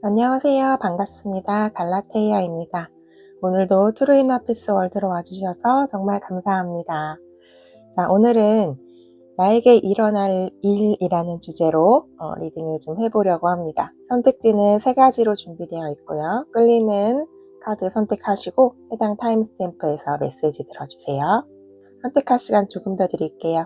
안녕하세요. 반갑습니다. 갈라테이아입니다. 오늘도 트루이너 피스 월드로 와주셔서 정말 감사합니다. 자, 오늘은 나에게 일어날 일이라는 주제로 리딩을 좀 해보려고 합니다. 선택지는 3가지로 준비되어 있고요. 끌리는 카드 선택하시고 해당 타임스탬프에서 메시지 들어주세요. 선택할 시간 조금 더 드릴게요.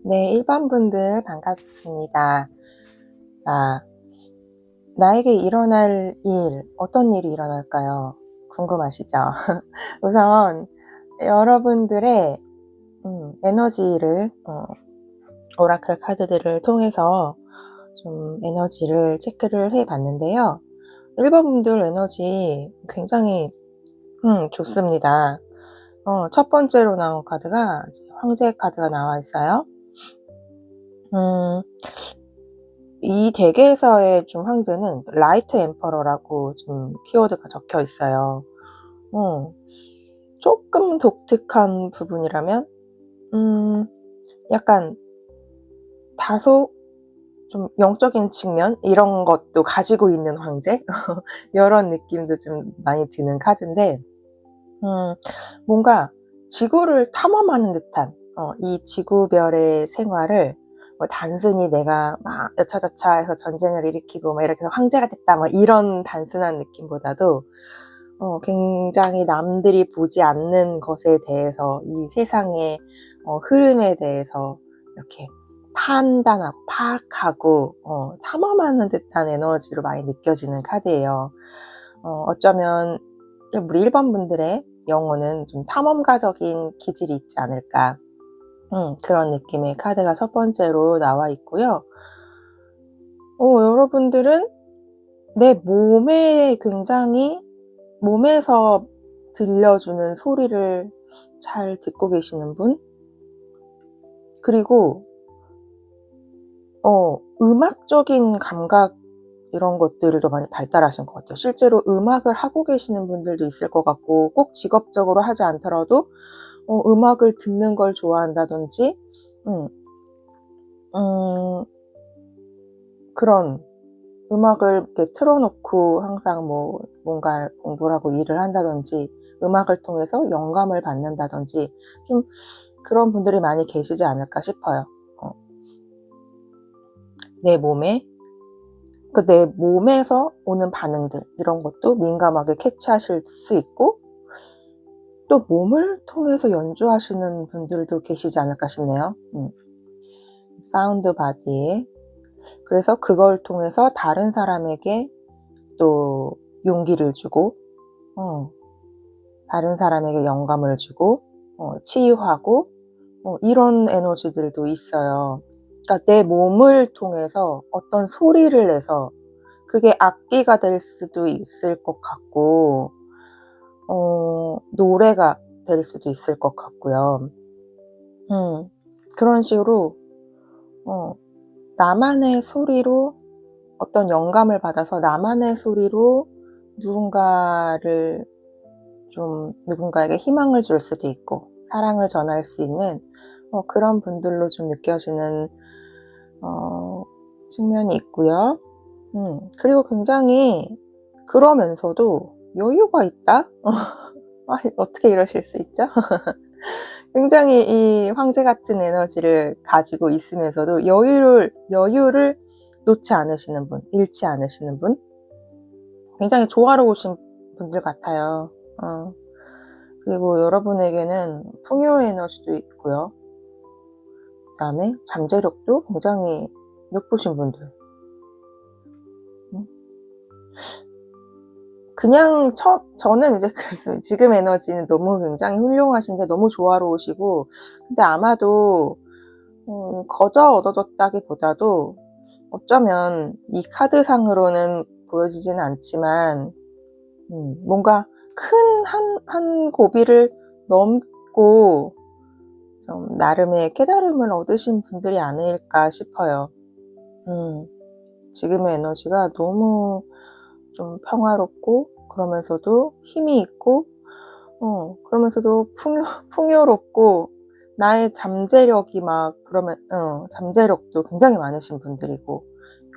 네, 1번 분들 반갑습니다. 자, 나에게 일어날 일, 어떤 일이 일어날까요? 궁금하시죠? 우선 여러분들의 에너지를 오라클 카드들을 통해서 좀 에너지를 체크를 해 봤는데요. 1번 분들 에너지 굉장히 좋습니다. 첫 번째로 나온 카드가 황제 카드가 나와 있어요. 이 덱에서의 좀 황제는 라이트 엠퍼러라고 좀 키워드가 적혀 있어요. 조금 독특한 부분이라면 약간 다소 좀 영적인 측면 이런 것도 가지고 있는 황제 이런 느낌도 좀 많이 드는 카드인데 뭔가 지구를 탐험하는 듯한 이 지구별의 생활을 뭐 단순히 내가 막 여차저차해서 전쟁을 일으키고 막 이렇게 해서 황제가 됐다 뭐 이런 단순한 느낌보다도 굉장히 남들이 보지 않는 것에 대해서 이 세상의 흐름에 대해서 이렇게 판단하고 파악하고 탐험하는 듯한 에너지로 많이 느껴지는 카드예요. 어쩌면 우리 1번 분들의 영혼은 좀 탐험가적인 기질이 있지 않을까 그런 느낌의 카드가 첫 번째로 나와 있고요. 여러분들은 내 몸에 굉장히 몸에서 들려주는 소리를 잘 듣고 계시는 분? 그리고 음악적인 감각 이런 것들을 더 많이 발달하신 것 같아요. 실제로 음악을 하고 계시는 분들도 있을 것 같고 꼭 직업적으로 하지 않더라도 음악을 듣는 걸 좋아한다든지 그런 음악을 이렇게 틀어놓고 항상 뭔가 공부를 하고 일을 한다든지 음악을 통해서 영감을 받는다든지 좀 그런 분들이 많이 계시지 않을까 싶어요. 내 몸에서 오는 반응들 이런 것도 민감하게 캐치하실 수 있고 또 몸을 통해서 연주하시는 분들도 계시지 않을까 싶네요. 사운드 바디에 그래서 그걸 통해서 다른 사람에게 또 용기를 주고 다른 사람에게 영감을 주고 치유하고 이런 에너지들도 있어요. 그러니까 내 몸을 통해서 어떤 소리를 내서 그게 악기가 될 수도 있을 것 같고 노래가 될 수도 있을 것 같고요. 그런 식으로 나만의 소리로 어떤 영감을 받아서 나만의 소리로 누군가에게 희망을 줄 수도 있고 사랑을 전할 수 있는 그런 분들로 좀 느껴지는 측면이 있고요. 그리고 굉장히 그러면서도 여유가 있다? 어떻게 이러실 수 있죠? 굉장히 이 황제 같은 에너지를 가지고 있으면서도 여유를 놓지 않으시는 분, 잃지 않으시는 분, 굉장히 조화로우신 분들 같아요. 그리고 여러분에게는 풍요 에너지도 있고요. 그 다음에 잠재력도 굉장히 높으신 분들. 그냥 저는 이제 그래서 지금 에너지는 너무 굉장히 훌륭하신데 너무 조화로우시고 근데 아마도 거저 얻어졌다기보다도 어쩌면 이 카드상으로는 보여지지는 않지만 뭔가 큰 한 고비를 넘고 좀 나름의 깨달음을 얻으신 분들이 아닐까 싶어요. 지금의 에너지가 너무 좀 평화롭고 그러면서도 힘이 있고 그러면서도 풍요롭고 나의 잠재력이 막 그러면 잠재력도 굉장히 많으신 분들이고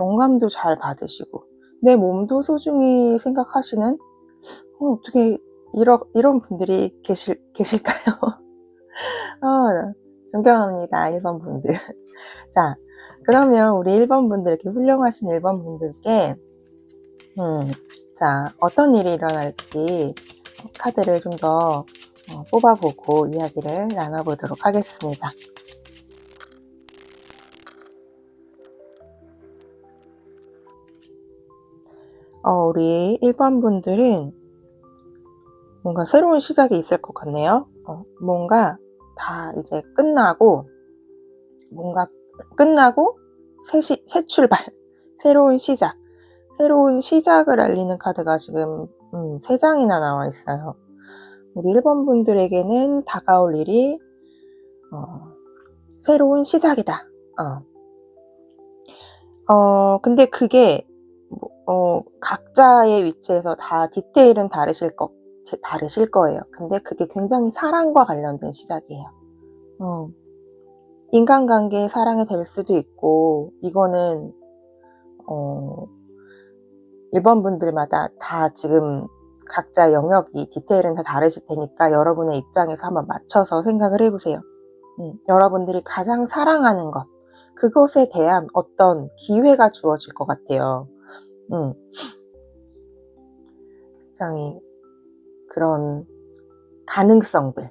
영감도 잘 받으시고 내 몸도 소중히 생각하시는 어떻게 이런 분들이 계실까요? 존경합니다, 1번 분들. 자, 그러면 우리 1번 분들, 이렇게 훌륭하신 1번 분들께 자, 어떤 일이 일어날지 카드를 좀 더 뽑아보고 이야기를 나눠보도록 하겠습니다. 우리 1번 분들은 뭔가 새로운 시작이 있을 것 같네요. 뭔가 다 이제 끝나고 새 출발, 새로운 시작을 알리는 카드가 지금 3장이나 나와 있어요. 우리 1번 분들에게는 다가올 일이 새로운 시작이다. 근데 그게 각자의 위치에서 다 디테일은 다르실 거예요. 근데 그게 굉장히 사랑과 관련된 시작이에요. 인간관계의 사랑이 될 수도 있고, 이거는 1번 분들마다 다 지금 각자 영역이 디테일은 다 다르실 테니까 여러분의 입장에서 한번 맞춰서 생각을 해보세요. 여러분들이 가장 사랑하는 것, 그것에 대한 어떤 기회가 주어질 것 같아요. 굉장히 그런 가능성들,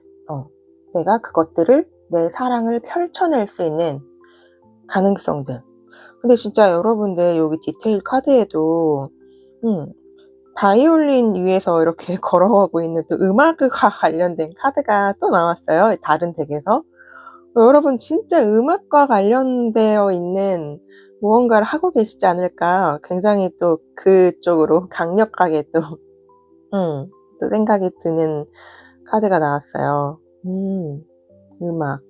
내가 그것들을 내 사랑을 펼쳐낼 수 있는 가능성들. 근데 진짜 여러분들 여기 디테일 카드에도 바이올린 위에서 이렇게 걸어가고 있는 또 음악과 관련된 카드가 또 나왔어요. 다른 덱에서. 여러분 진짜 음악과 관련되어 있는 무언가를 하고 계시지 않을까. 굉장히 또 그쪽으로 강력하게 또 생각이 드는 카드가 나왔어요. 음악.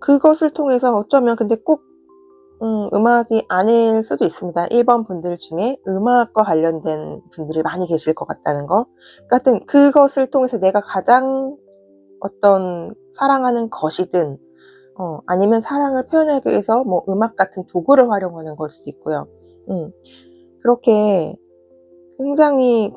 그것을 통해서 어쩌면 근데 꼭 음악이 아닐 수도 있습니다. 1번 분들 중에 음악과 관련된 분들이 많이 계실 것 같다는 거. 하여튼 그것을 통해서 내가 가장 어떤 사랑하는 것이든 아니면 사랑을 표현하기 위해서 뭐 음악 같은 도구를 활용하는 걸 수도 있고요. 그렇게 굉장히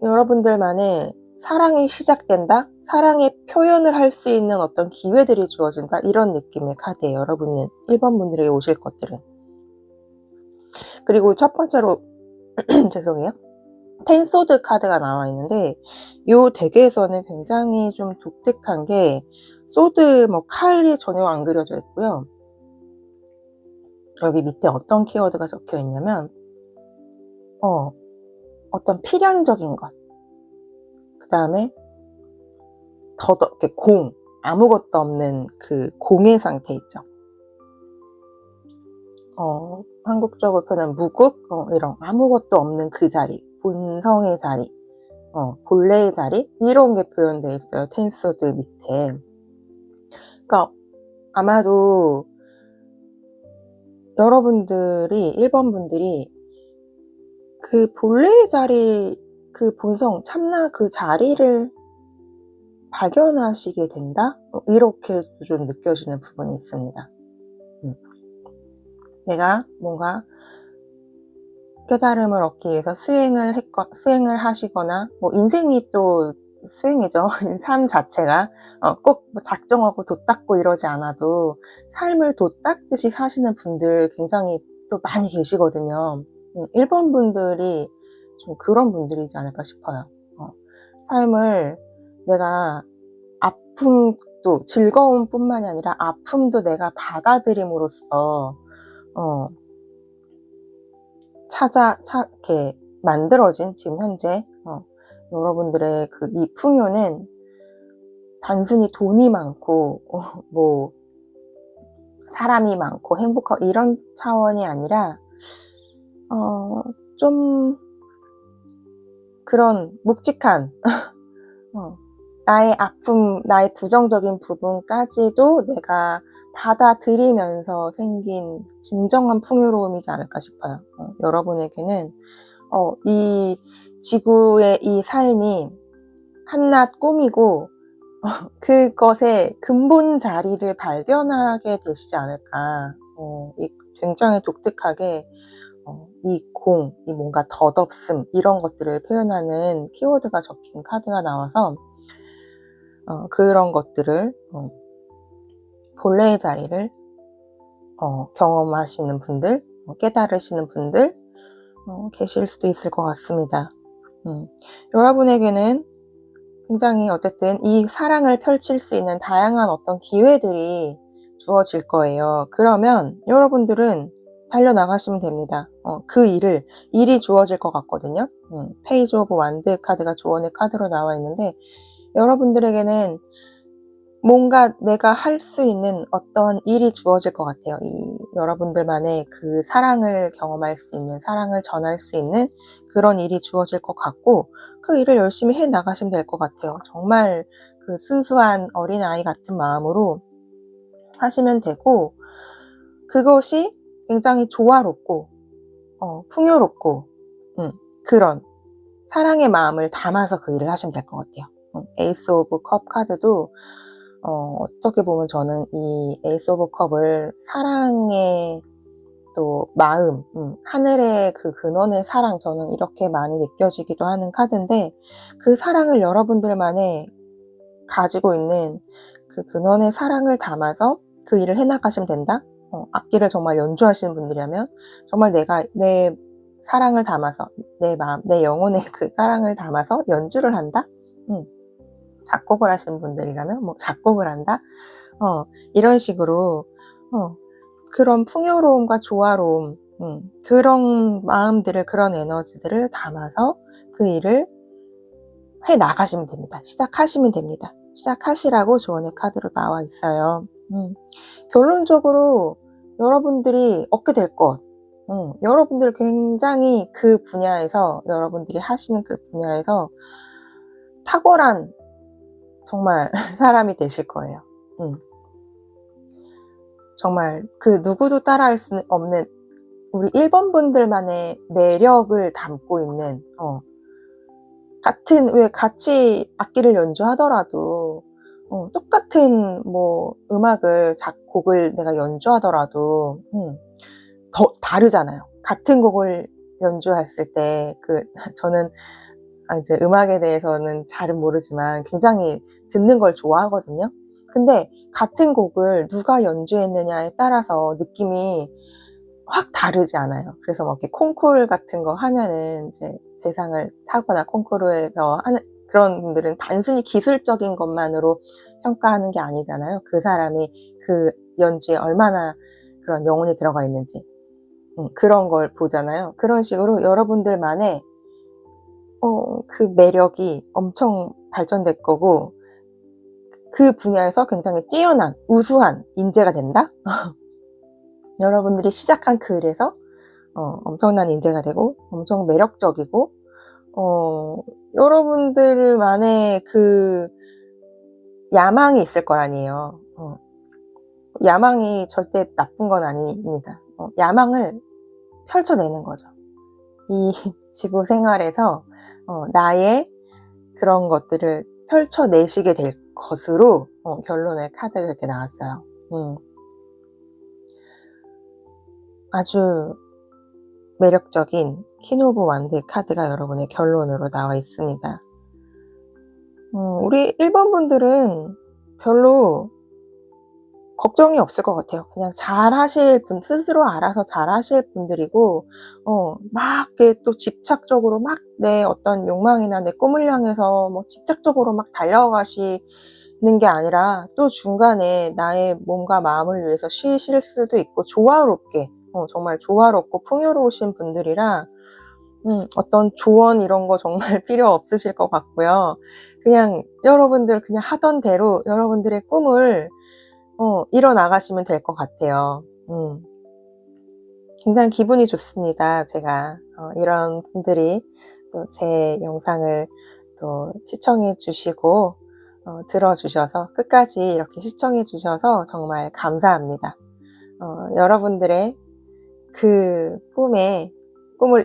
여러분들만의 사랑이 시작된다? 사랑의 표현을 할 수 있는 어떤 기회들이 주어진다? 이런 느낌의 카드예요. 여러분은 1번 분들에게 오실 것들은. 그리고 첫 번째로 죄송해요. 텐소드 카드가 나와 있는데 이 덱에서는 굉장히 좀 독특한 게 소드, 칼이 전혀 안 그려져 있고요. 여기 밑에 어떤 키워드가 적혀 있냐면 어떤 필연적인 것, 그 다음에 아무것도 없는 그 공의 상태 있죠. 한국적으로 표현하면 무국, 이런 아무것도 없는 그 자리, 본성의 자리, 본래의 자리, 이런 게 표현되어 있어요. 텐소드 밑에. 그러니까 아마도 여러분들이 1번 분들이 그 본래의 자리, 그 본성, 참나 그 자리를 발견하시게 된다? 이렇게 좀 느껴지는 부분이 있습니다. 내가 뭔가 깨달음을 얻기 위해서 수행을 하시거나, 인생이 또 수행이죠. 삶 자체가 꼭 작정하고 돛닦고 이러지 않아도 삶을 돛닦듯이 사시는 분들 굉장히 또 많이 계시거든요. 1번 분들이 좀 그런 분들이지 않을까 싶어요. 삶을 내가 아픔도 즐거움뿐만이 아니라 아픔도 내가 받아들임으로써 이렇게 만들어진 지금 현재 여러분들의 이 풍요는 단순히 돈이 많고 뭐 사람이 많고 행복하고 이런 차원이 아니라 좀 그런 묵직한 나의 아픔, 나의 부정적인 부분까지도 내가 받아들이면서 생긴 진정한 풍요로움이지 않을까 싶어요. 여러분에게는 이 지구의 이 삶이 한낱 꿈이고 그것의 근본 자리를 발견하게 되시지 않을까. 굉장히 독특하게 이 뭔가 덧없음 이런 것들을 표현하는 키워드가 적힌 카드가 나와서 그런 것들을 본래의 자리를 경험하시는 분들, 깨달으시는 분들 계실 수도 있을 것 같습니다. 여러분에게는 굉장히 어쨌든 이 사랑을 펼칠 수 있는 다양한 어떤 기회들이 주어질 거예요. 그러면 여러분들은 달려나가시면 됩니다. 그 일이 주어질 것 같거든요. 페이지 오브 완드 카드가 조언의 카드로 나와 있는데 여러분들에게는 뭔가 내가 할 수 있는 어떤 일이 주어질 것 같아요. 여러분들만의 그 사랑을 경험할 수 있는, 사랑을 전할 수 있는 그런 일이 주어질 것 같고 그 일을 열심히 해 나가시면 될 것 같아요. 정말 그 순수한 어린아이 같은 마음으로 하시면 되고 그것이 굉장히 조화롭고 풍요롭고 그런 사랑의 마음을 담아서 그 일을 하시면 될 것 같아요. 에이스 오브 컵 카드도 어떻게 보면 저는 이 에이스 오브 컵을 사랑의 또 마음, 하늘의 그 근원의 사랑 저는 이렇게 많이 느껴지기도 하는 카드인데 그 사랑을 여러분들만의 가지고 있는 그 근원의 사랑을 담아서 그 일을 해나가시면 된다. 악기를 정말 연주하시는 분들이라면 정말 내가 내 사랑을 담아서 내 마음, 내 영혼의 그 사랑을 담아서 연주를 한다. 작곡을 하시는 분들이라면 뭐 작곡을 한다. 이런 식으로 그런 풍요로움과 조화로움, 그런 마음들을, 그런 에너지들을 담아서 그 일을 해 나가시면 됩니다. 시작하시면 됩니다. 시작하시라고 조언의 카드로 나와 있어요. 결론적으로 여러분들이 얻게 될 것, 여러분들 굉장히 그 분야에서, 여러분들이 하시는 그 분야에서 탁월한 정말 사람이 되실 거예요. 정말 그 누구도 따라할 수 없는 우리 1번 분들만의 매력을 담고 있는 왜 같이 악기를 연주하더라도 똑같은 뭐 곡을 내가 연주하더라도 더 다르잖아요. 같은 곡을 연주했을 때 저는 이제 음악에 대해서는 잘은 모르지만 굉장히 듣는 걸 좋아하거든요. 근데 같은 곡을 누가 연주했느냐에 따라서 느낌이 확 다르지 않아요. 그래서 막 이렇게 콩쿠르 같은 거 하면은 이제 대상을 타거나 콩쿠르에서 하는 그런 분들은 단순히 기술적인 것만으로 평가하는 게 아니잖아요. 그 사람이 그 연주에 얼마나 그런 영혼이 들어가 있는지 그런 걸 보잖아요. 그런 식으로 여러분들만의 그 매력이 엄청 발전될 거고 그 분야에서 굉장히 뛰어난 우수한 인재가 된다? 여러분들이 시작한 그 일에서 엄청난 인재가 되고 엄청 매력적이고 여러분들만의 그 야망이 있을 거 아니에요. 야망이 절대 나쁜 건 아닙니다. 야망을 펼쳐내는 거죠. 이 지구 생활에서 나의 그런 것들을 펼쳐내시게 될 것으로 결론의 카드가 이렇게 나왔어요. 아주 매력적인 퀸 오브 완드 카드가 여러분의 결론으로 나와 있습니다. 우리 1번 분들은 별로 걱정이 없을 것 같아요. 그냥 스스로 알아서 잘 하실 분들이고, 막, 또 집착적으로 막 내 어떤 욕망이나 내 꿈을 향해서 뭐 집착적으로 막 달려가시는 게 아니라 또 중간에 나의 몸과 마음을 위해서 쉬실 수도 있고, 조화롭게, 정말 조화롭고 풍요로우신 분들이라, 어떤 조언 이런 거 정말 필요 없으실 것 같고요. 그냥 여러분들 그냥 하던 대로 여러분들의 꿈을 이뤄나가시면 될 것 같아요. 굉장히 기분이 좋습니다. 제가 이런 분들이 또 제 영상을 또 시청해 주시고 들어주셔서 끝까지 이렇게 시청해 주셔서 정말 감사합니다. 여러분들의 그 꿈을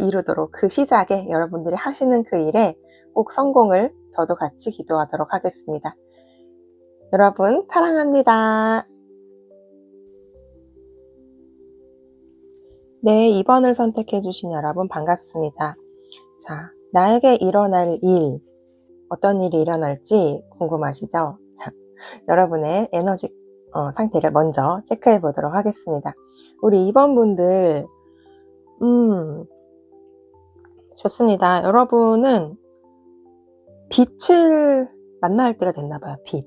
이루도록 그 시작에 여러분들이 하시는 그 일에 꼭 성공을 저도 같이 기도하도록 하겠습니다. 여러분 사랑합니다. 네, 2번을 선택해 주신 여러분 반갑습니다. 자, 나에게 일어날 일, 어떤 일이 일어날지 궁금하시죠? 자, 여러분의 에너지 상태를 먼저 체크해 보도록 하겠습니다. 우리 2번 분들 좋습니다. 여러분은 빛을 만날 때가 됐나 봐요. 빛.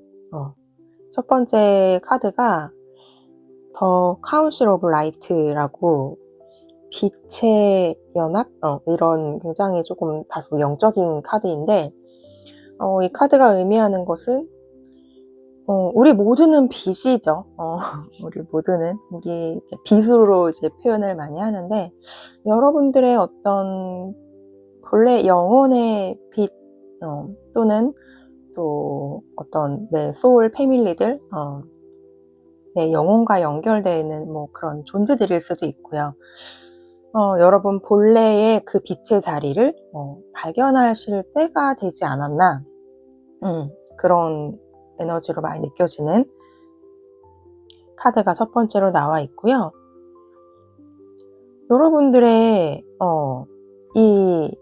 첫 번째 카드가 더 카운슬 오브 라이트라고 빛의 연합? 이런 굉장히 조금 다소 영적인 카드인데 이 카드가 의미하는 것은 우리 모두는 빛이죠. 우리 모두는 우리 빛으로 이제 표현을 많이 하는데 여러분들의 어떤 본래 영혼의 빛 또는 또 어떤 내 소울 패밀리들 내 영혼과 연결되어 있는 뭐 그런 존재들일 수도 있고요. 여러분 본래의 그 빛의 자리를 발견하실 때가 되지 않았나 그런 에너지로 많이 느껴지는 카드가 첫 번째로 나와 있고요. 여러분들의 이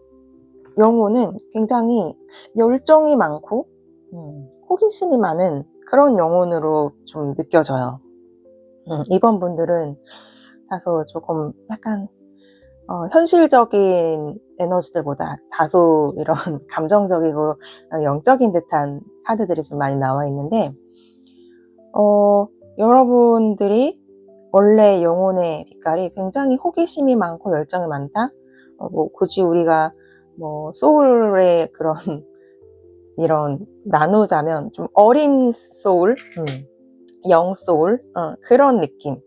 영혼은 굉장히 열정이 많고 호기심이 많은 그런 영혼으로 좀 느껴져요. 2번 분들은 다소 조금 약간 현실적인 에너지들보다 다소 이런 감정적이고 영적인 듯한 카드들이 좀 많이 나와 있는데 여러분들이 원래 영혼의 빛깔이 굉장히 호기심이 많고 열정이 많다. 뭐 굳이 우리가 뭐 소울의 그런 이런 나누자면 좀 어린 소울, 영 소울 그런 느낌.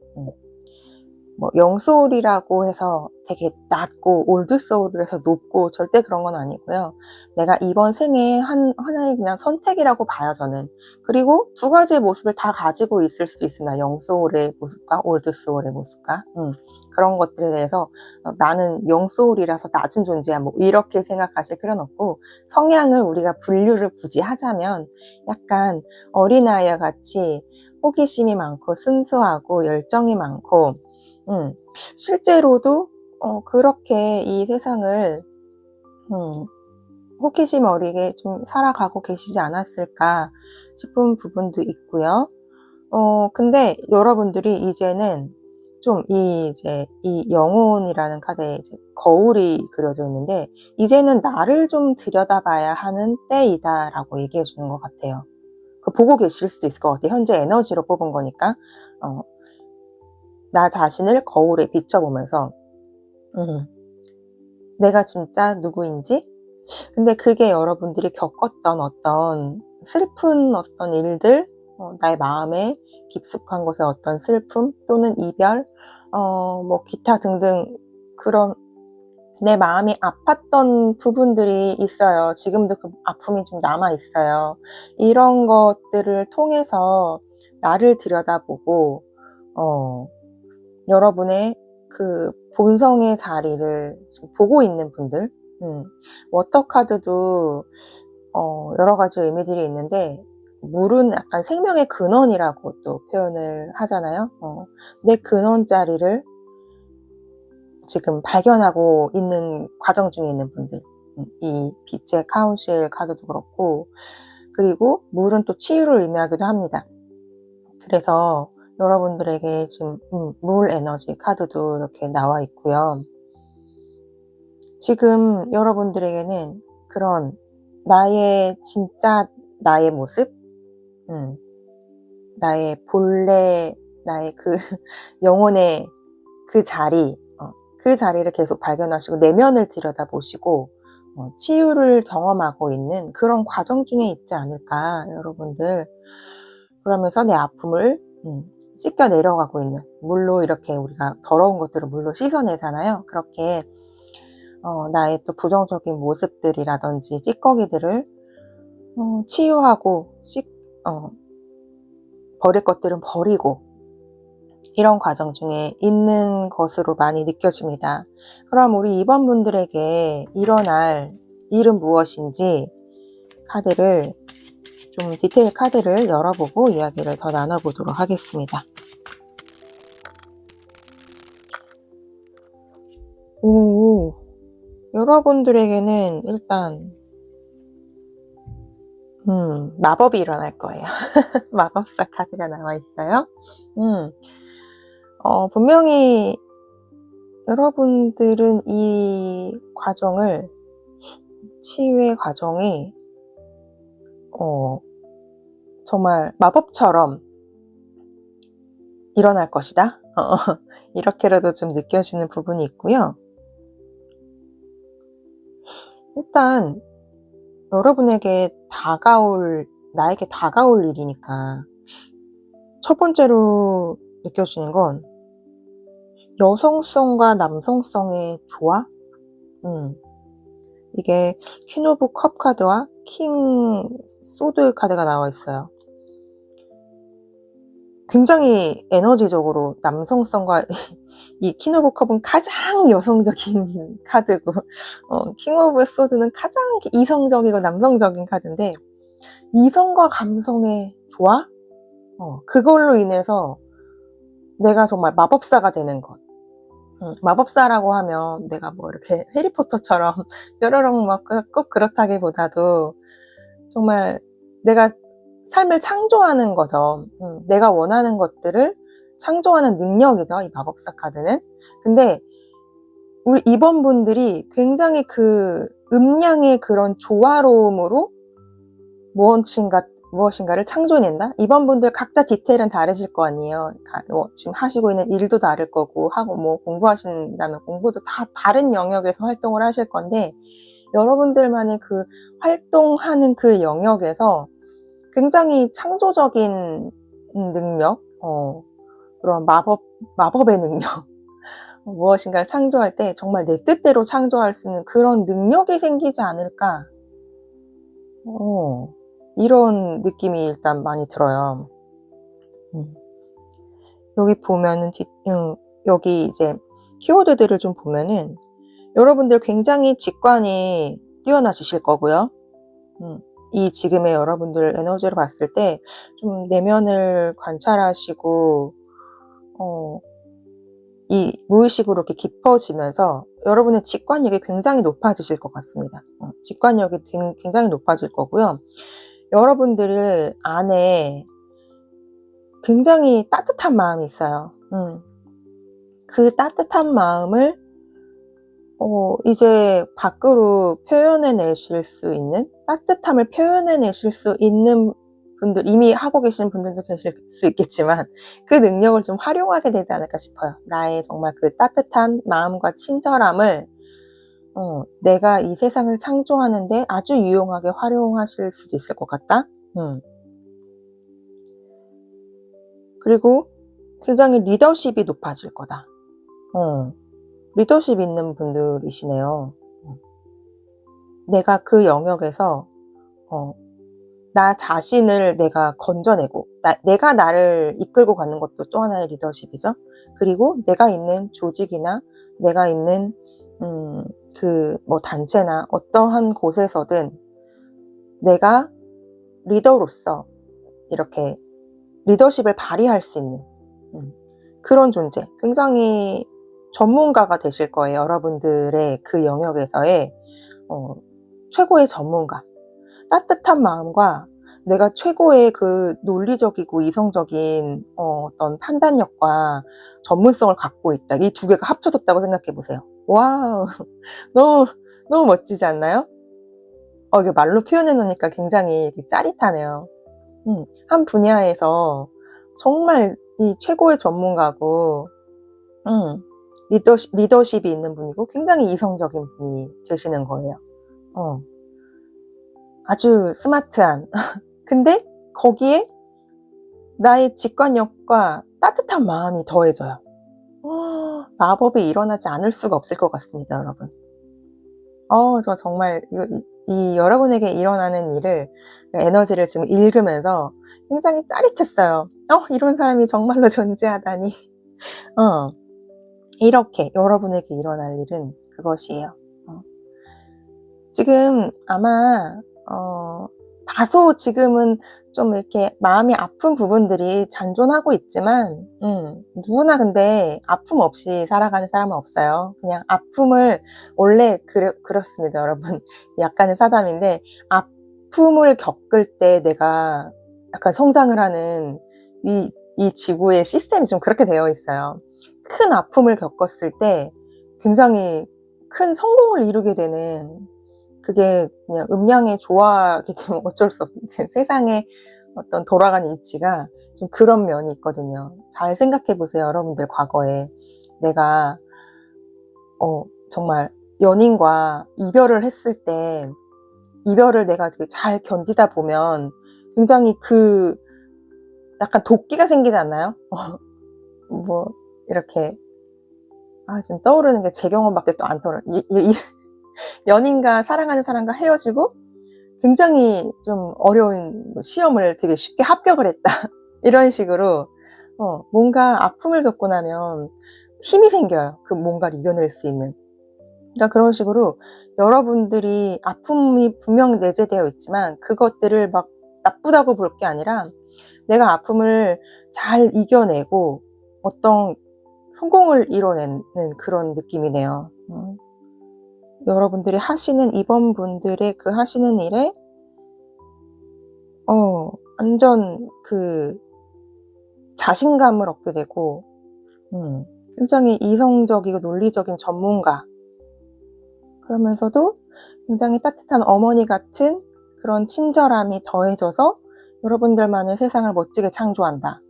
뭐 영소울이라고 해서 되게 낮고 올드 소울을 해서 높고 절대 그런 건 아니고요. 내가 이번 생에 하나의 그냥 선택이라고 봐요, 저는. 그리고 두 가지의 모습을 다 가지고 있을 수도 있습니다. 영소울의 모습과 올드 소울의 모습과 그런 것들에 대해서 나는 영소울이라서 낮은 존재야 뭐 이렇게 생각하실 필요는 없고 성향을 우리가 분류를 굳이 하자면 약간 어린아이와 같이 호기심이 많고 순수하고 열정이 많고 실제로도 그렇게 이 세상을 호기심 어리게 좀 살아가고 계시지 않았을까 싶은 부분도 있고요. 근데 여러분들이 이제는 좀 이 영혼이라는 카드에 이제 거울이 그려져 있는데 이제는 나를 좀 들여다봐야 하는 때이다라고 얘기해 주는 것 같아요. 보고 계실 수도 있을 것 같아요. 현재 에너지로 뽑은 거니까 나 자신을 거울에 비춰보면서 내가 진짜 누구인지 근데 그게 여러분들이 겪었던 어떤 슬픈 어떤 일들 나의 마음에 깊숙한 곳에 어떤 슬픔 또는 이별 뭐 기타 등등 그런 내 마음이 아팠던 부분들이 있어요. 지금도 그 아픔이 좀 남아있어요. 이런 것들을 통해서 나를 들여다보고 여러분의 그 본성의 자리를 지금 보고 있는 분들 워터카드도 여러 가지 의미들이 있는데 물은 약간 생명의 근원이라고 또 표현을 하잖아요. 내 근원 자리를 지금 발견하고 있는 과정 중에 있는 분들 이 빛의 카운실 카드도 그렇고 그리고 물은 또 치유를 의미하기도 합니다. 그래서 여러분들에게 지금 물 에너지 카드도 이렇게 나와 있고요. 지금 여러분들에게는 그런 나의 진짜 나의 모습 나의 본래 나의 그 영혼의 그 자리 그 자리를 계속 발견하시고 내면을 들여다보시고 치유를 경험하고 있는 그런 과정 중에 있지 않을까, 여러분들. 그러면서 내 아픔을 씻겨 내려가고 있는, 물로 이렇게 우리가 더러운 것들을 물로 씻어내잖아요. 그렇게 나의 또 부정적인 모습들이라든지 찌꺼기들을 치유하고 버릴 것들은 버리고, 이런 과정 중에 있는 것으로 많이 느껴집니다. 그럼 우리 2번 분들에게 일어날 일은 무엇인지 카드를 좀 디테일 카드를 열어보고 이야기를 더 나눠보도록 하겠습니다. 오, 여러분들에게는 일단 마법이 일어날 거예요. 마법사 카드가 나와 있어요. 분명히 여러분들은 이 과정을, 치유의 과정이 정말 마법처럼 일어날 것이다. 이렇게라도 좀 느껴지는 부분이 있고요. 일단 여러분에게 나에게 다가올 일이니까 첫 번째로 느껴지는 건 여성성과 남성성의 조화? 이게 퀸 오브 컵 카드와 킹 소드 카드가 나와 있어요. 굉장히 에너지적으로 남성성과 이 퀸 오브 컵은 가장 여성적인 카드고 킹 오브 소드는 가장 이성적이고 남성적인 카드인데, 이성과 감성의 조화? 그걸로 인해서 내가 정말 마법사가 되는 것. 마법사라고 하면 내가 뭐 이렇게 해리포터처럼 뾰로롱 막 꼭 그렇다기보다도 정말 내가 삶을 창조하는 거죠. 내가 원하는 것들을 창조하는 능력이죠, 이 마법사 카드는. 근데 우리 2번 분들이 굉장히 그 음양의 그런 조화로움으로 무엇인가를 창조해낸다? 2번 분들 각자 디테일은 다르실 거 아니에요. 지금 하시고 있는 일도 다를 거고, 하고 뭐 공부하신다면 공부도 다 다른 영역에서 활동을 하실 건데, 여러분들만의 그 활동하는 그 영역에서 굉장히 창조적인 능력, 그런 마법의 능력, 무엇인가를 창조할 때 정말 내 뜻대로 창조할 수 있는 그런 능력이 생기지 않을까, 이런 느낌이 일단 많이 들어요. 여기 보면은 여기 이제 키워드들을 좀 보면은 여러분들 굉장히 직관이 뛰어나시실 거고요. 이 지금의 여러분들 에너지를 봤을 때 좀 내면을 관찰하시고 이 무의식으로 이렇게 깊어지면서 여러분의 직관력이 굉장히 높아지실 것 같습니다. 직관력이 굉장히 높아질 거고요. 여러분들 안에 굉장히 따뜻한 마음이 있어요. 그 따뜻한 마음을 이제 밖으로 표현해내실 수 있는, 따뜻함을 표현해내실 수 있는 분들, 이미 하고 계신 분들도 계실 수 있겠지만 그 능력을 좀 활용하게 되지 않을까 싶어요. 나의 정말 그 따뜻한 마음과 친절함을 내가 이 세상을 창조하는데 아주 유용하게 활용하실 수도 있을 것 같다. 그리고 굉장히 리더십이 높아질 거다. 리더십 있는 분들이시네요. 내가 그 영역에서 나 자신을 내가 건져내고, 내가 나를 이끌고 가는 것도 또 하나의 리더십이죠. 그리고 내가 있는 조직이나 내가 있는 그 뭐 단체나 어떠한 곳에서든 내가 리더로서 이렇게 리더십을 발휘할 수 있는 그런 존재, 굉장히 전문가가 되실 거예요. 여러분들의 그 영역에서의 최고의 전문가. 따뜻한 마음과 내가 최고의 그 논리적이고 이성적인 어떤 판단력과 전문성을 갖고 있다. 이 두 개가 합쳐졌다고 생각해 보세요. 와우, 너무 멋지지 않나요? 이게 말로 표현해 놓으니까 굉장히 짜릿하네요. 한 분야에서 정말 이 최고의 전문가고, 리더십이 있는 분이고 굉장히 이성적인 분이 되시는 거예요. 아주 스마트한. 근데 거기에 나의 직관력과 따뜻한 마음이 더해져요. 마법이 일어나지 않을 수가 없을 것 같습니다, 여러분. 저 정말 이 여러분에게 일어나는 일을, 에너지를 지금 읽으면서 굉장히 짜릿했어요. 이런 사람이 정말로 존재하다니. 이렇게 여러분에게 일어날 일은 그것이에요. 지금 아마 다소 지금은 좀 이렇게 마음이 아픈 부분들이 잔존하고 있지만 누구나 근데 아픔 없이 살아가는 사람은 없어요. 그냥 아픔을 원래 그렇습니다, 여러분. 약간의 사담인데, 아픔을 겪을 때 내가 약간 성장을 하는 이 지구의 시스템이 좀 그렇게 되어 있어요. 큰 아픔을 겪었을 때 굉장히 큰 성공을 이루게 되는, 그게 그냥 음양의 조화이기 때문에 어쩔 수 없는 세상의 어떤 돌아가는 이치가 좀 그런 면이 있거든요. 잘 생각해 보세요, 여러분들. 과거에 내가 정말 연인과 이별을 했을 때, 이별을 내가 잘 견디다 보면 굉장히 약간 도끼가 생기지 않나요? 뭐 이렇게 지금 떠오르는 게 제 경험밖에 또 안 떠오르. 연인과 사랑하는 사람과 헤어지고 굉장히 좀 어려운 시험을 되게 쉽게 합격을 했다. 이런 식으로 뭔가 아픔을 겪고 나면 힘이 생겨요. 그 뭔가를 이겨낼 수 있는. 그러니까 그런 식으로 여러분들이 아픔이 분명 내재되어 있지만 그것들을 막 나쁘다고 볼 게 아니라 내가 아픔을 잘 이겨내고 어떤 성공을 이뤄내는 그런 느낌이네요. 여러분들이 하시는, 이번 분들의 그 하시는 일에 완전 자신감을 얻게 되고, 굉장히 이성적이고 논리적인 전문가, 그러면서도 굉장히 따뜻한 어머니 같은 그런 친절함이 더해져서 여러분들만의 세상을 멋지게 창조한다.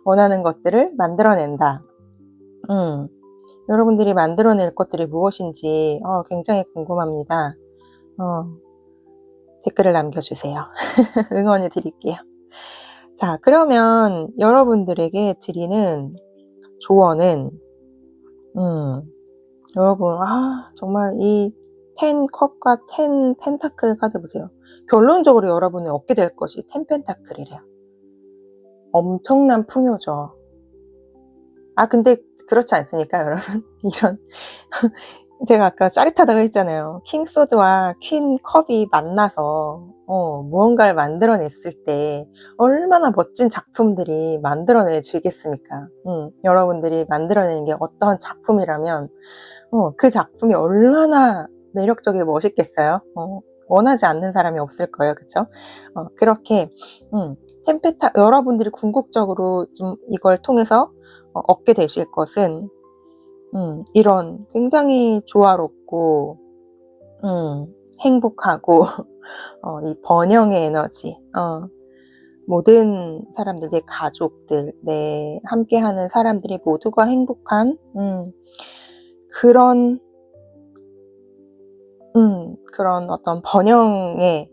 원하는 것들을 만들어낸다. 여러분들이 만들어낼 것들이 무엇인지 굉장히 궁금합니다. 댓글을 남겨주세요. 응원해 드릴게요. 자, 그러면 여러분들에게 드리는 조언은, 여러분, 정말 이 10컵과 10 펜타클 카드 보세요. 결론적으로 여러분이 얻게 될 것이 10 펜타클이래요. 엄청난 풍요죠. 근데 그렇지 않습니까, 여러분? 이런 제가 아까 짜릿하다고 했잖아요. 킹소드와 퀸 컵이 만나서 무언가를 만들어냈을 때 얼마나 멋진 작품들이 만들어내지겠습니까? 여러분들이 만들어내는 게 어떤 작품이라면 그 작품이 얼마나 매력적이고 멋있겠어요? 원하지 않는 사람이 없을 거예요, 그쵸? 그렇게 여러분들이 궁극적으로 좀 이걸 통해서 얻게 되실 것은 이런 굉장히 조화롭고 행복하고 이 번영의 에너지, 모든 사람들, 내 가족들, 내 함께하는 사람들이 모두가 행복한 그런 어떤 번영의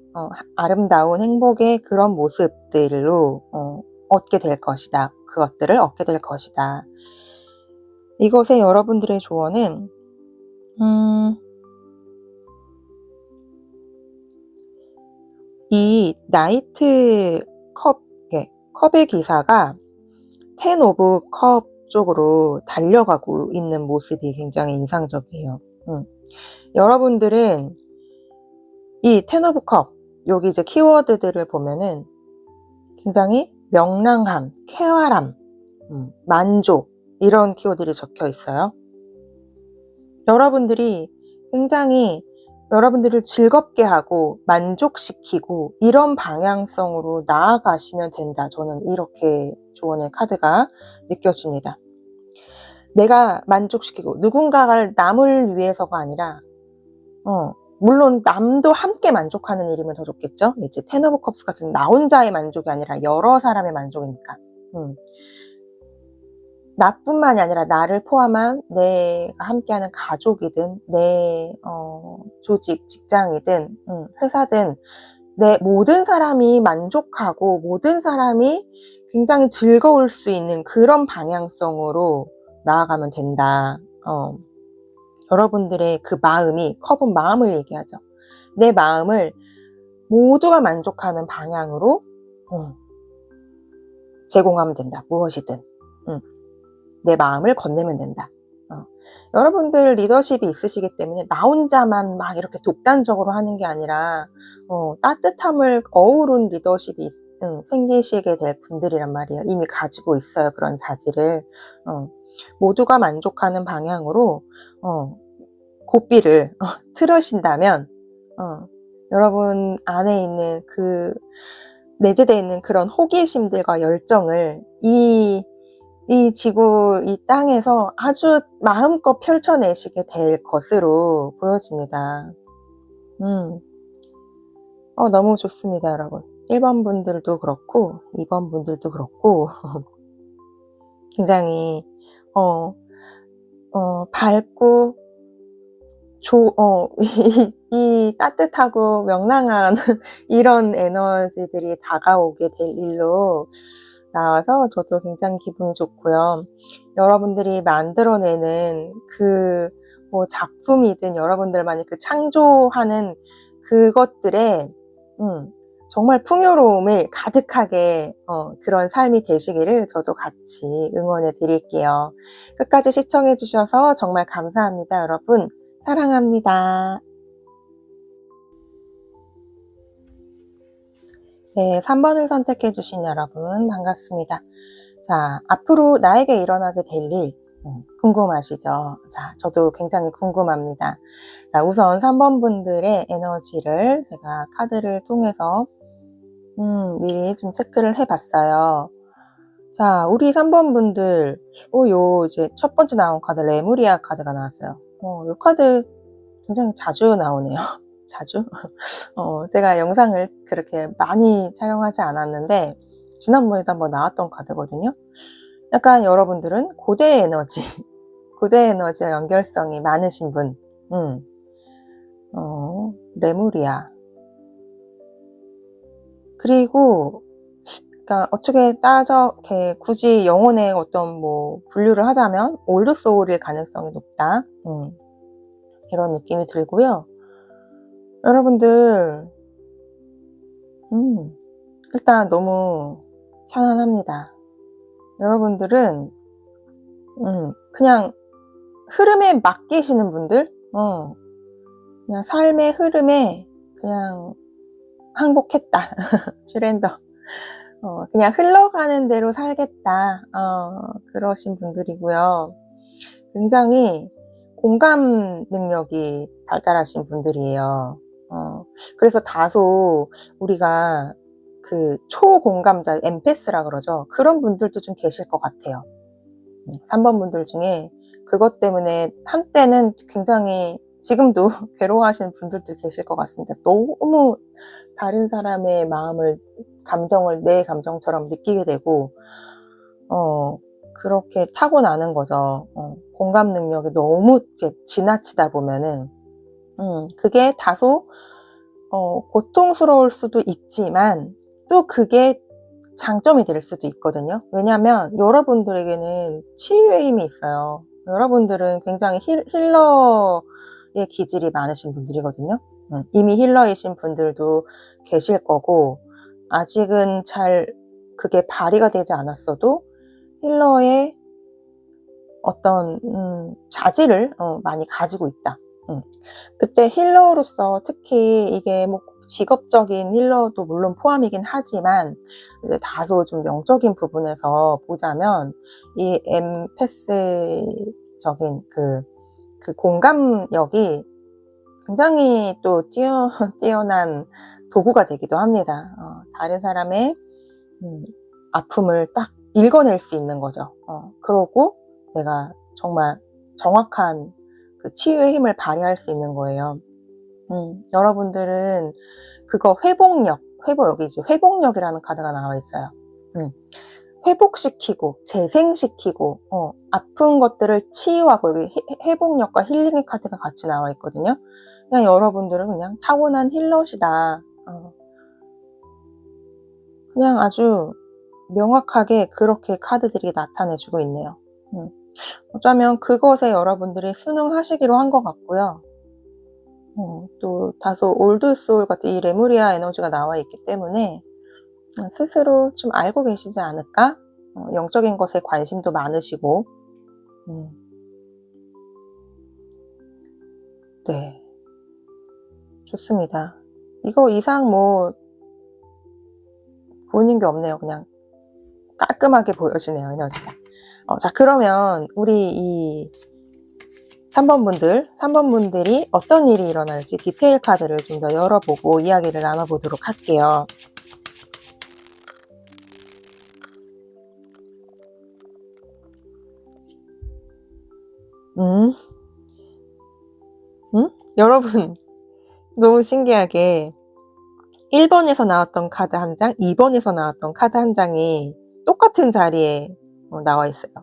아름다운 행복의 그런 모습들로 얻게 될 것이다. 그것들을 얻게 될 것이다. 이것의 여러분들의 조언은 이 나이트 컵의 기사가 10 오브 컵 쪽으로 달려가고 있는 모습이 굉장히 인상적이에요. 여러분들은 이 10 오브 컵, 여기 이제 키워드들을 보면은 굉장히 명랑함, 쾌활함, 만족, 이런 키워드들이 적혀 있어요. 여러분들이 굉장히 여러분들을 즐겁게 하고 만족시키고 이런 방향성으로 나아가시면 된다. 저는 이렇게 조언의 카드가 느껴집니다. 내가 만족시키고, 누군가를 남을 위해서가 아니라 물론 남도 함께 만족하는 일이면 더 좋겠죠. 이제 10 오브 컵스 같은 나 혼자의 만족이 아니라 여러 사람의 만족이니까. 나뿐만이 아니라 나를 포함한 내가 함께하는 가족이든 내 조직, 직장이든 회사든 내 모든 사람이 만족하고 모든 사람이 굉장히 즐거울 수 있는 그런 방향성으로 나아가면 된다. 여러분들의 그 마음이, 컵은 마음을 얘기하죠. 내 마음을 모두가 만족하는 방향으로 제공하면 된다. 무엇이든. 내 마음을 건네면 된다. 여러분들 리더십이 있으시기 때문에 나 혼자만 막 이렇게 독단적으로 하는 게 아니라 따뜻함을 어우른 리더십이 생기시게 될 분들이란 말이에요. 이미 가지고 있어요. 그런 자질을. 모두가 만족하는 방향으로 고삐를 틀으신다면 여러분 안에 있는 그 내재되어 있는 그런 호기심들과 열정을 이 지구, 이 땅에서 아주 마음껏 펼쳐내시게 될 것으로 보여집니다. 너무 좋습니다, 여러분. 1번 분들도 그렇고, 2번 분들도 그렇고, 굉장히, 밝고, 이 따뜻하고 명랑한 이런 에너지들이 다가오게 될 일로 나와서 저도 굉장히 기분이 좋고요. 여러분들이 만들어내는 그 작품이든 여러분들만이 그 창조하는 그것들에 정말 풍요로움을 가득하게 그런 삶이 되시기를 저도 같이 응원해 드릴게요. 끝까지 시청해 주셔서 정말 감사합니다, 여러분. 사랑합니다. 네, 3번을 선택해 주신 여러분 반갑습니다. 자, 앞으로 나에게 일어나게 될 일 궁금하시죠? 자, 저도 굉장히 궁금합니다. 자, 우선 3번 분들의 에너지를 제가 카드를 통해서 미리 좀 체크를 해봤어요. 자, 우리 3번 분들, 이제 첫 번째 나온 카드 레무리아 카드가 나왔어요. 이 카드 굉장히 자주 나오네요. 자주? 제가 영상을 그렇게 많이 촬영하지 않았는데 지난번에도 한번 나왔던 카드거든요. 약간 여러분들은 고대 에너지, 고대 에너지와 연결성이 많으신 분, 레무리아. 그리고 그러니까 어떻게 이렇게 굳이 영혼의 어떤 분류를 하자면 올드 소울일 가능성이 높다. 이런 느낌이 들고요. 여러분들 일단 너무 편안합니다. 여러분들은 그냥 흐름에 맡기시는 분들, 그냥 삶의 흐름에 그냥 항복했다. 슈렌더. 그냥 흘러가는 대로 살겠다. 그러신 분들이고요. 굉장히 공감 능력이 발달하신 분들이에요. 그래서 다소 우리가 그 초공감자, 엠패스라 그러죠. 그런 분들도 좀 계실 것 같아요. 3번 분들 중에 그것 때문에 한때는 굉장히 지금도 괴로워하시는 분들도 계실 것 같습니다. 너무 다른 사람의 마음을, 감정을 내 감정처럼 느끼게 되고 그렇게 타고나는 거죠. 공감 능력이 너무 지나치다 보면은 그게 다소 고통스러울 수도 있지만 또 그게 장점이 될 수도 있거든요. 왜냐하면 여러분들에게는 치유의 힘이 있어요. 여러분들은 굉장히 힐러의 기질이 많으신 분들이거든요. 이미 힐러이신 분들도 계실 거고 아직은 잘 그게 발휘가 되지 않았어도 힐러의 어떤 자질을 많이 가지고 있다. 그때 힐러로서 특히 이게 직업적인 힐러도 물론 포함이긴 하지만 이제 다소 좀 영적인 부분에서 보자면 이 엠패스적인 그 공감력이 굉장히 또 뛰어난 도구가 되기도 합니다. 다른 사람의 아픔을 딱 읽어낼 수 있는 거죠. 그러고 내가 정말 정확한 그 치유의 힘을 발휘할 수 있는 거예요. 여러분들은 그거 여기 이제 회복력이라는 카드가 나와 있어요. 회복시키고 재생시키고 아픈 것들을 치유하고, 여기 회복력과 힐링의 카드가 같이 나와 있거든요. 그냥 여러분들은 그냥 타고난 힐러시다. 그냥 아주 명확하게 그렇게 카드들이 나타내주고 있네요. 어쩌면 그것에 여러분들이 순응하시기로 한 것 같고요. 또 다소 올드소울 같은 이 레무리아 에너지가 나와 있기 때문에 스스로 좀 알고 계시지 않을까? 영적인 것에 관심도 많으시고. 네, 좋습니다. 이거 이상 뭐 보이는 게 없네요. 그냥 깔끔하게 보여주네요, 에너지가. 자, 그러면 우리 이 3번 분들이 어떤 일이 일어날지 디테일 카드를 좀 더 열어보고 이야기를 나눠보도록 할게요. 여러분, 너무 신기하게 1번에서 나왔던 카드 한 장, 2번에서 나왔던 카드 한 장이 똑같은 자리에 나와 있어요.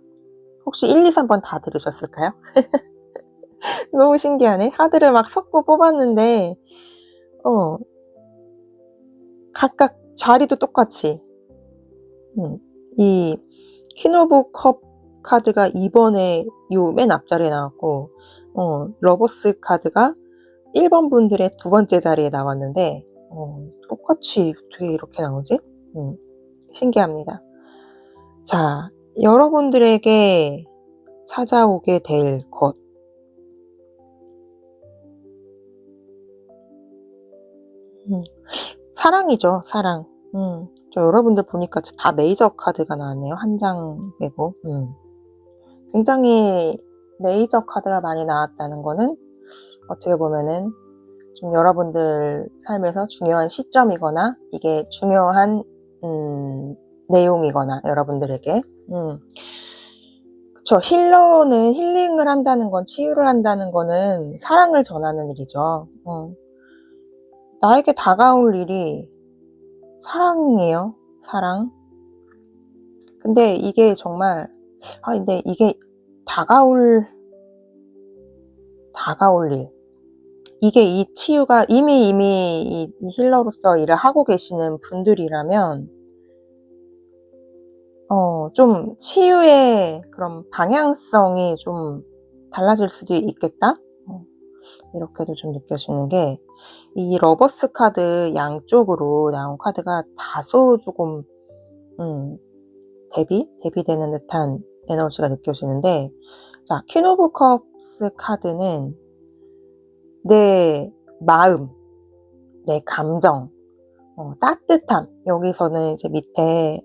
혹시 1, 2, 3번 다 들으셨을까요? 너무 신기하네. 카드를 막 섞고 뽑았는데 각각 자리도 똑같이. 이 퀸 오브 컵 카드가 2번에 요 맨 앞자리에 나왔고, 러버스 카드가 1번 분들의 두 번째 자리에 나왔는데, 똑같이 어떻게 이렇게 나오지? 신기합니다. 자, 여러분들에게 찾아오게 될 것. 사랑이죠, 사랑. 저 여러분들 보니까 다 메이저 카드가 나왔네요. 한 장 빼고. 굉장히 메이저 카드가 많이 나왔다는 거는 어떻게 보면은 좀 여러분들 삶에서 중요한 시점이거나 이게 중요한 내용이거나 여러분들에게. 그쵸. 힐러는 힐링을 한다는 건, 치유를 한다는 거는 사랑을 전하는 일이죠. 나에게 다가올 일이 사랑이에요. 사랑. 근데 이게 정말 근데 이게 다가올 일, 이게 이 치유가 이미 이 힐러로서 일을 하고 계시는 분들이라면 좀 치유의 그런 방향성이 좀 달라질 수도 있겠다? 이렇게도 좀 느껴지는 게, 이 러버스 카드 양쪽으로 나온 카드가 다소 조금 대비되는 듯한 에너지가 느껴지는데, 자, 퀸 오브 컵스 카드는 내 마음, 내 감정, 따뜻함, 여기서는 이제 밑에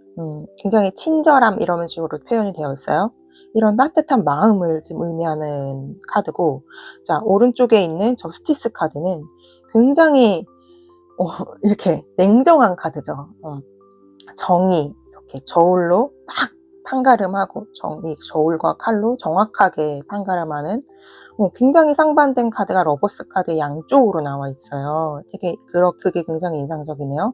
굉장히 친절함 이런 식으로 표현이 되어 있어요. 이런 따뜻한 마음을 지금 의미하는 카드고, 자, 오른쪽에 있는 저스티스 카드는 굉장히 이렇게 냉정한 카드죠. 정의, 이렇게 저울로 딱 판가름하고, 정의, 저울과 칼로 정확하게 판가름하는 굉장히 상반된 카드가 러버스 카드 양쪽으로 나와 있어요. 되게 그게 굉장히 인상적이네요.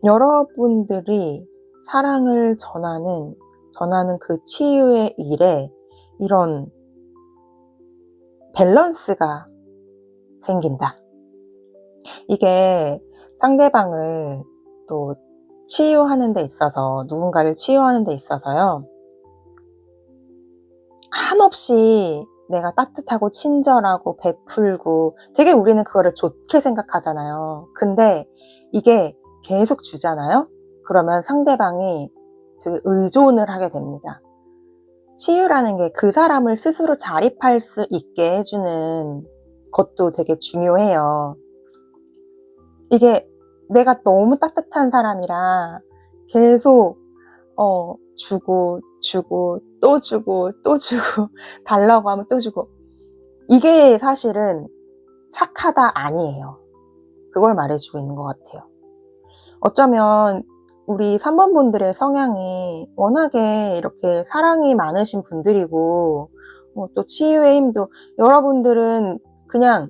여러분들이 사랑을 전하는 그 치유의 일에 이런 밸런스가 생긴다. 이게 상대방을 또 치유하는 데 있어서, 누군가를 치유하는 데 있어서요, 한없이 내가 따뜻하고 친절하고 베풀고 되게 우리는 그거를 좋게 생각하잖아요. 근데 이게 계속 주잖아요? 그러면 상대방이 되게 의존을 하게 됩니다. 치유라는 게 그 사람을 스스로 자립할 수 있게 해주는 것도 되게 중요해요. 이게 내가 너무 따뜻한 사람이라 계속 주고 또 주고 달라고 하면 또 주고, 이게 사실은 착하다 아니에요. 그걸 말해주고 있는 것 같아요. 어쩌면 우리 3번 분들의 성향이 워낙에 이렇게 사랑이 많으신 분들이고, 또 치유의 힘도, 여러분들은 그냥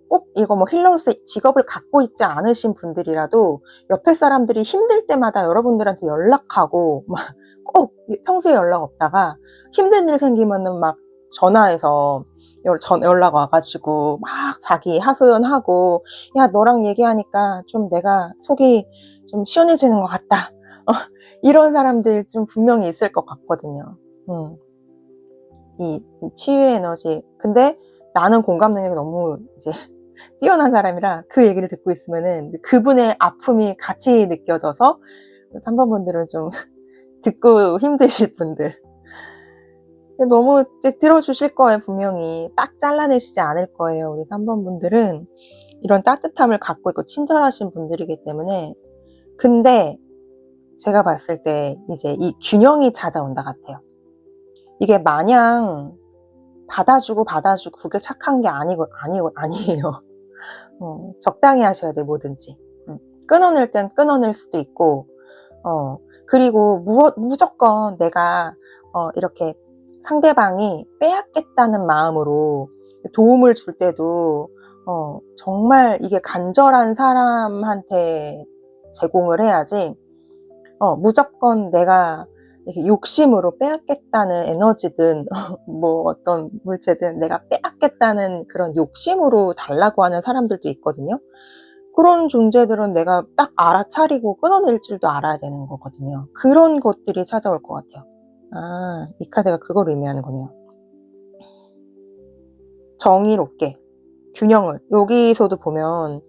꼭 이거 뭐 힐러로서 직업을 갖고 있지 않으신 분들이라도 옆에 사람들이 힘들 때마다 여러분들한테 연락하고 막 꼭 평소에 연락 없다가 힘든 일 생기면은 막 전화해서 연락 와가지고 막 자기 하소연하고, 야 너랑 얘기하니까 좀 내가 속이 좀 시원해지는 것 같다. 이런 사람들 좀 분명히 있을 것 같거든요. 이 치유의 에너지. 근데 나는 공감 능력이 너무 이제 뛰어난 사람이라 그 얘기를 듣고 있으면은 그분의 아픔이 같이 느껴져서 3번 분들은 좀 듣고 힘드실 분들. 너무 이제 들어주실 거예요, 분명히. 딱 잘라내시지 않을 거예요. 우리 3번 분들은 이런 따뜻함을 갖고 있고 친절하신 분들이기 때문에. 근데 제가 봤을 때 이제 이 균형이 찾아온다 같아요. 이게 마냥 받아주고 그게 착한 게 아니에요. 적당히 하셔야 돼, 뭐든지. 끊어낼 땐 끊어낼 수도 있고, 그리고 무조건 내가 이렇게 상대방이 빼앗겠다는 마음으로 도움을 줄 때도 정말 이게 간절한 사람한테 제공을 해야지, 무조건 내가 이렇게 욕심으로 빼앗겠다는 에너지든 뭐 어떤 물체든 내가 빼앗겠다는 그런 욕심으로 달라고 하는 사람들도 있거든요. 그런 존재들은 내가 딱 알아차리고 끊어낼 줄도 알아야 되는 거거든요. 그런 것들이 찾아올 것 같아요. 아, 이 카드가 그걸 의미하는군요. 정의롭게, 균형을. 여기서도 보면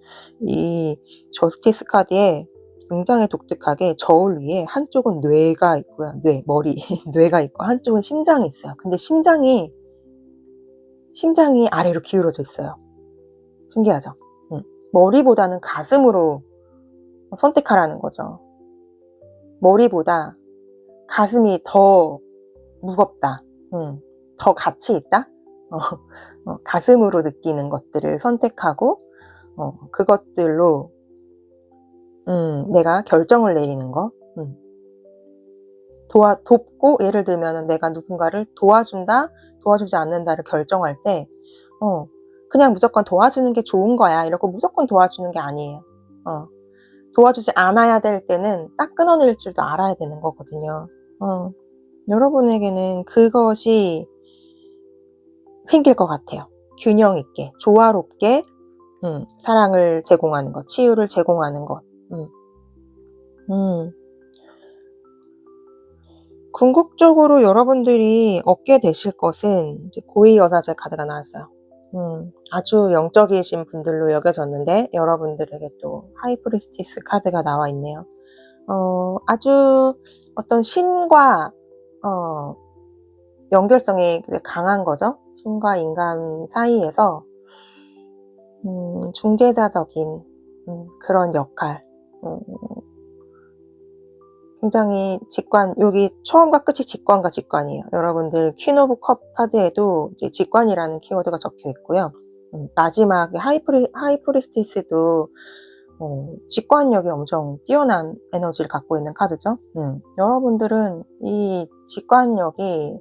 이 저스티스 카드에 굉장히 독특하게 저울 위에 한쪽은 뇌가 있고요. 머리, 뇌가 있고 한쪽은 심장이 있어요. 근데 심장이 아래로 기울어져 있어요. 신기하죠? 머리보다는 가슴으로 선택하라는 거죠. 머리보다 가슴이 더 무겁다. 더 가치 있다. 가슴으로 느끼는 것들을 선택하고 그것들로 내가 결정을 내리는 거. 돕고, 예를 들면 내가 누군가를 도와준다, 도와주지 않는다를 결정할 때 그냥 무조건 도와주는 게 좋은 거야 이러고 무조건 도와주는 게 아니에요. 도와주지 않아야 될 때는 딱 끊어낼 줄도 알아야 되는 거거든요. 여러분에게는 그것이 생길 것 같아요. 균형 있게, 조화롭게 사랑을 제공하는 것, 치유를 제공하는 것. 궁극적으로 여러분들이 얻게 되실 것은 이제 고위여사제 카드가 나왔어요. 아주 영적이신 분들로 여겨졌는데 여러분들에게 또 하이프리스티스 카드가 나와 있네요. 아주 어떤 신과 연결성이 강한 거죠. 신과 인간 사이에서 중재자적인 그런 역할. 굉장히 여기 처음과 끝이 직관과 직관이에요. 여러분들 퀸 오브 컵 카드에도 이제 직관이라는 키워드가 적혀 있고요. 마지막에 하이프리스티스도 직관력이 엄청 뛰어난 에너지를 갖고 있는 카드죠. 여러분들은 이 직관력이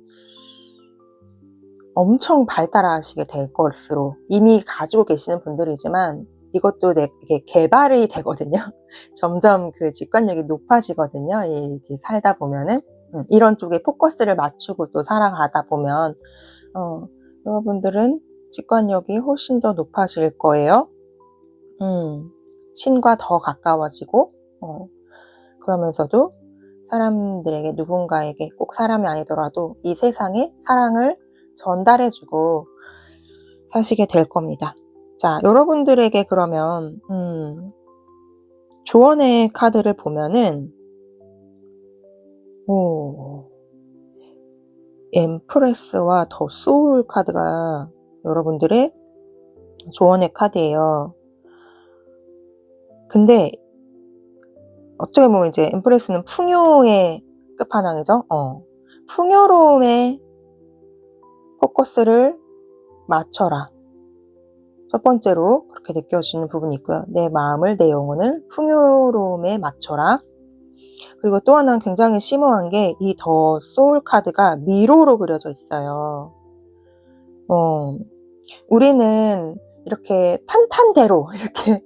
엄청 발달하시게 될 것으로 이미 가지고 계시는 분들이지만 이것도 이게 개발이 되거든요. 점점 그 직관력이 높아지거든요. 이렇게 살다 보면은 이런 쪽에 포커스를 맞추고 또 살아가다 보면 여러분들은 직관력이 훨씬 더 높아질 거예요. 신과 더 가까워지고 그러면서도 사람들에게, 누군가에게, 꼭 사람이 아니더라도 이 세상에 사랑을 전달해주고 사시게 될 겁니다. 자, 여러분들에게 그러면 조언의 카드를 보면은 엠프레스와 더 소울 카드가 여러분들의 조언의 카드예요. 근데 어떻게 보면 이제 엠프레스는 풍요의 끝판왕이죠. 풍요로움에 포커스를 맞춰라. 첫 번째로 그렇게 느껴지는 부분이 있고요. 내 마음을, 내 영혼을 풍요로움에 맞춰라. 그리고 또 하나는 굉장히 심오한 게 이 더 소울 카드가 미로로 그려져 있어요. 우리는 이렇게 탄탄대로 이렇게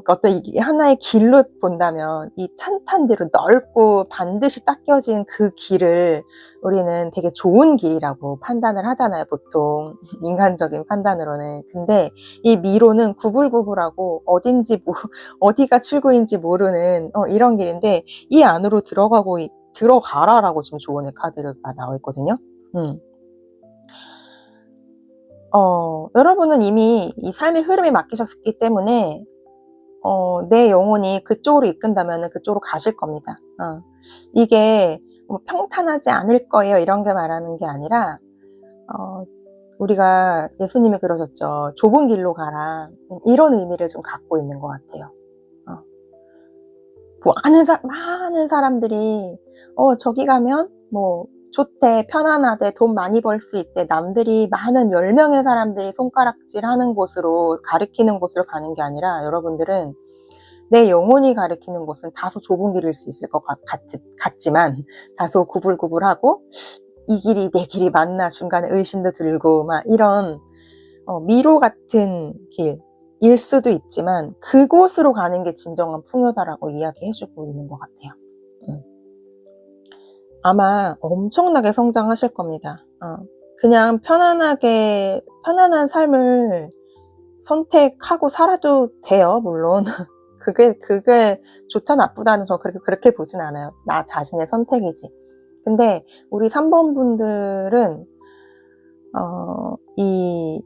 어떤 이게 하나의 길로 본다면 이 탄탄대로 넓고 반드시 닦여진 그 길을 우리는 되게 좋은 길이라고 판단을 하잖아요, 보통. 인간적인 판단으로는. 근데 이 미로는 구불구불하고 어딘지 어디가 출구인지 모르는 이런 길인데, 이 안으로 들어가라라고 지금 조언의 카드가 나와 있거든요. 여러분은 이미 이 삶의 흐름에 맡기셨기 때문에 내 영혼이 그쪽으로 이끈다면 그쪽으로 가실 겁니다. 이게 뭐 평탄하지 않을 거예요, 이런 게 말하는 게 아니라, 우리가 예수님이 그러셨죠. 좁은 길로 가라. 이런 의미를 좀 갖고 있는 것 같아요. 뭐 많은 사람들이 저기 가면 뭐 좋대, 편안하대, 돈 많이 벌 수 있대, 남들이 많은 10명의 사람들이 손가락질 하는 곳으로, 가리키는 곳으로 가는 게 아니라, 여러분들은 내 영혼이 가리키는 곳은 다소 좁은 길일 수 있을 것 같지만 다소 구불구불하고, 이 길이 내 길이 맞나 중간에 의심도 들고 막 이런 미로 같은 길일 수도 있지만, 그곳으로 가는 게 진정한 풍요다라고 이야기해주고 있는 것 같아요. 아마 엄청나게 성장하실 겁니다. 그냥 편안한 삶을 선택하고 살아도 돼요, 물론. 그게 좋다 나쁘다는 저 그렇게 보진 않아요. 나 자신의 선택이지. 근데 우리 3번 분들은 이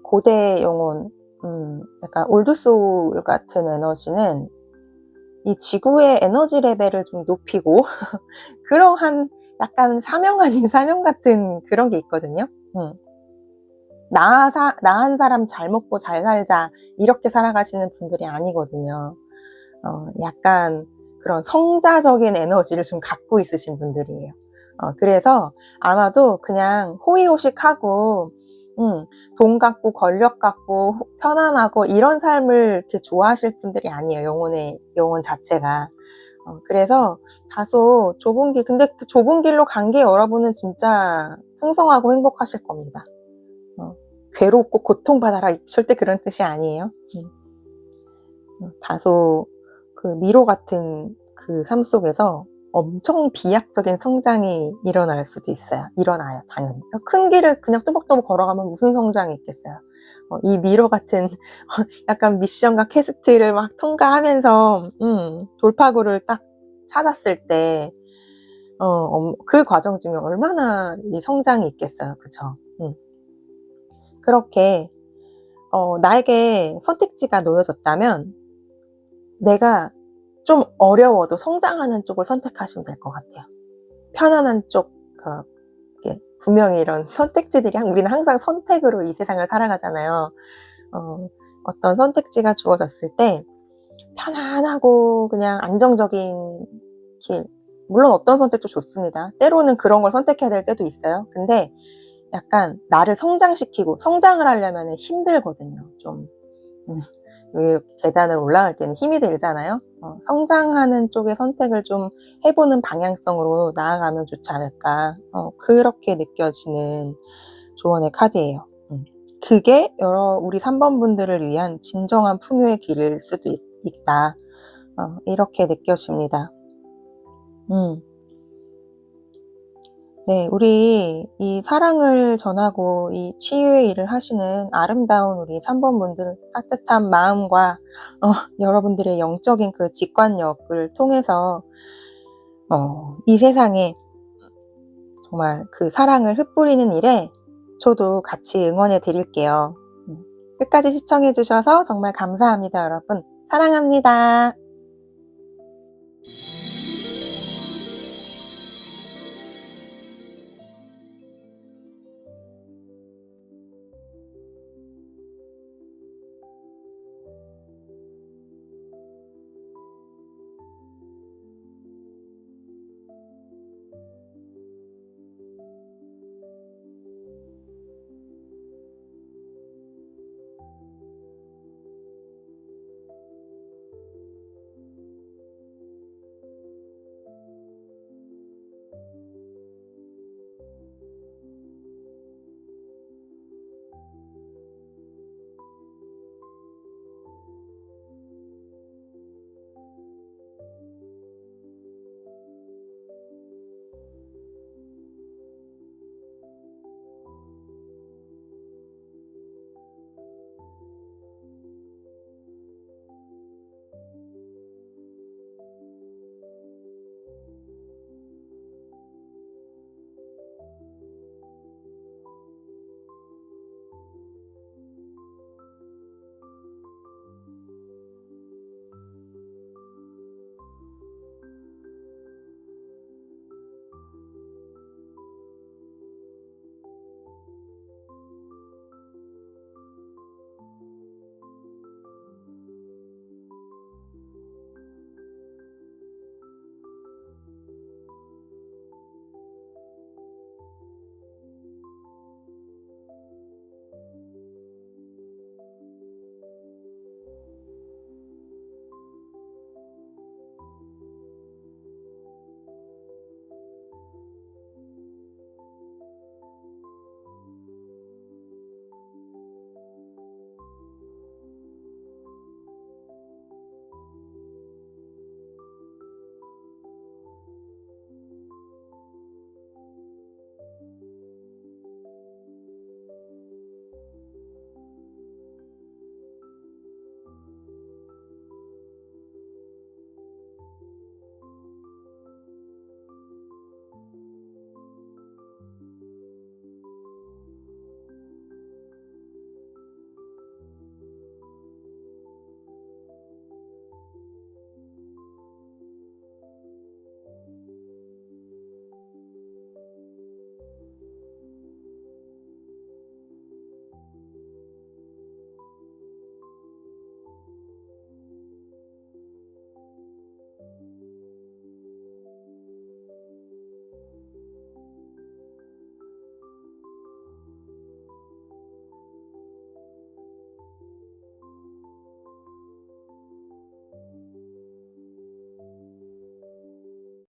고대 영혼, 약간 올드소울 같은 에너지는 이 지구의 에너지 레벨을 좀 높이고 그러한 약간 사명 아닌 사명 같은 그런 게 있거든요. 나한 사람 잘 먹고 잘 살자 이렇게 살아가시는 분들이 아니거든요. 약간 그런 성자적인 에너지를 좀 갖고 있으신 분들이에요. 그래서 아마도 그냥 호의호식하고 돈 갖고 권력 갖고 편안하고 이런 삶을 이렇게 좋아하실 분들이 아니에요. 영혼 자체가. 그래서 다소 좁은 길, 근데 그 좁은 길로 간 게 여러분은 진짜 풍성하고 행복하실 겁니다. 괴롭고 고통받아라, 절대 그런 뜻이 아니에요. 다소 그 미로 같은 그 삶 속에서 엄청 비약적인 성장이 일어나요, 당연히. 큰 길을 그냥 뚜벅뚜벅 걸어가면 무슨 성장이 있겠어요. 이 미로 같은 약간 미션과 퀘스트를 막 통과하면서 돌파구를 딱 찾았을 때 그 과정 중에 얼마나 이 성장이 있겠어요, 그쵸? 그렇게 나에게 선택지가 놓여졌다면 내가 좀 어려워도 성장하는 쪽을 선택하시면 될 것 같아요. 편안한 쪽, 분명히 이런 선택지들이, 우리는 항상 선택으로 이 세상을 살아가잖아요. 어떤 선택지가 주어졌을 때 편안하고 그냥 안정적인 길, 물론 어떤 선택도 좋습니다. 때로는 그런 걸 선택해야 될 때도 있어요. 근데 약간 나를 성장을 하려면 힘들거든요. 좀 계단을 올라갈 때는 힘이 들잖아요. 성장하는 쪽의 선택을 좀 해보는 방향성으로 나아가면 좋지 않을까, 그렇게 느껴지는 조언의 카드예요. 그게 우리 3번 분들을 위한 진정한 풍요의 길일 수도 있다, 이렇게 느껴집니다. 네, 우리 이 사랑을 전하고 이 치유의 일을 하시는 아름다운 우리 3번 분들, 따뜻한 마음과 여러분들의 영적인 그 직관력을 통해서 이 세상에 정말 그 사랑을 흩뿌리는 일에 저도 같이 응원해 드릴게요. 끝까지 시청해 주셔서 정말 감사합니다, 여러분. 사랑합니다.